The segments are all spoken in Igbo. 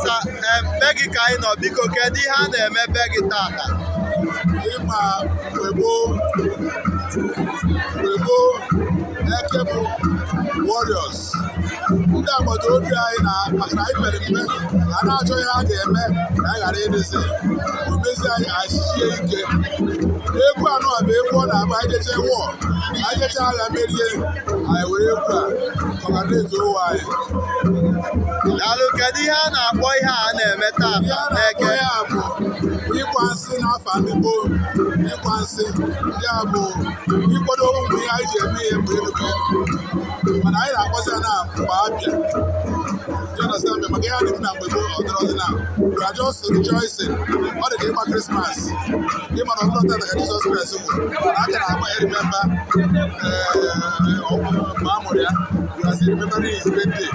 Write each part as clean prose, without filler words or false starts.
be gị ka anyị nọ, biko kedu ihe a na-eme be gị tata? Ịma mgbe gboo Eke bụ warriors, ndị agbata obi anyị maka na anyị mere mgbe a na-achọ ihe a ga-eme ka anyị ghara ịdịzi omezi anyị achịchie ike. Egwu anọ bụ egwu ọ na-agba anyị jeche wọọ, anyị jeche agha merie, anyị were egwu a ọganeze ụwa anyị. Daalụ, kedu ihe a na-akpọ ihe a na-eme tata n'Eke? Ihe a bụ ịkwa nsị n'afọ ndị gboo, ịkwa nsị ya bụ ịkwado ụmụ ihe anyị ji eme ihe mgbe elu mana anyị na-akpọzi ya na mgbe abịa maka ihe adịghị na mgbe gboo ọdịrọdị na we are just rejoicing. Ọ dị ka ịgba Krismas, ịma na ọdịrọ tata ka Jizọs Kraịst nwụrụ, na aka na-agba erimemba ma a mụrụ ya, we are still remembering his birthday.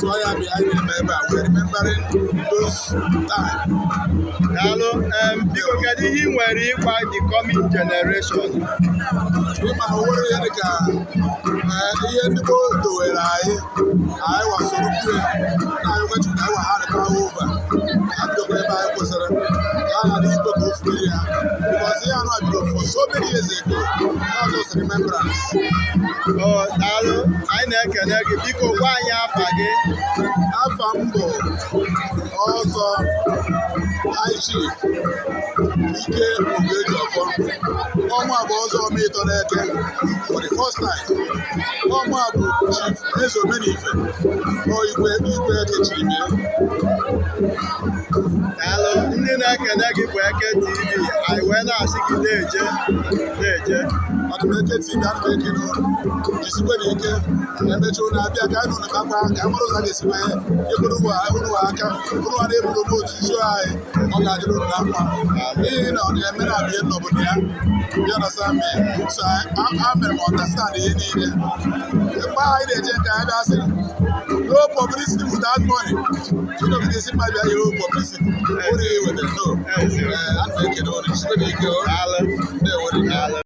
So ya bụ anyị na-eme ebe a, we are remembering those time. Daalụ, biko kedu ihe ị nwere ịgwa the coming generation? Ịma na onwere ihe dịka ihe ndị gboo dowere anyị wasoro mkpue na anyị gwachiri na anyị wagharịkwa ova abidokwa ebe anyị kwụsịrị ka a ghara ikwe ka o fubere ya because ihe anụ bido for so many years ago, not just remembrance. Daalụ, anyị na-ekene gị, biko gwa anyị afa gị. Afa m bụ Ọzọ High Chief Ike Ogejiọfọ. Ọnwa bụ Ọzọ Ọmịtọ n'Eke for the first time. Ọnwa bụ Chief Eze Omenife Igwe ekechiri m ya. Daalụ, ndị na-ekene gị bụ Eke TV, anyị wee na-asị gị na-eje. Ọdụm Eke TV ana m ekene unu, jisikwe n'ike, emecha unu abịa ka anyị nọ n'akpa ka mara ụzọ ga-esi wee ekwuru unu aka unu na-eburu n'otu isi anyị, ọ ga-adịrị unu na mma n'ihi na ọ na-eme na abịa n'obodo ya bịa na sami. So a mere m understand ihe niile mgbe anyị na-eje nke anyị bịa sị no publicity without money. Chinogide isi mmadụ bịa yero publicity uru wetara no. Ana m ekene unu, jisikwe n'ike.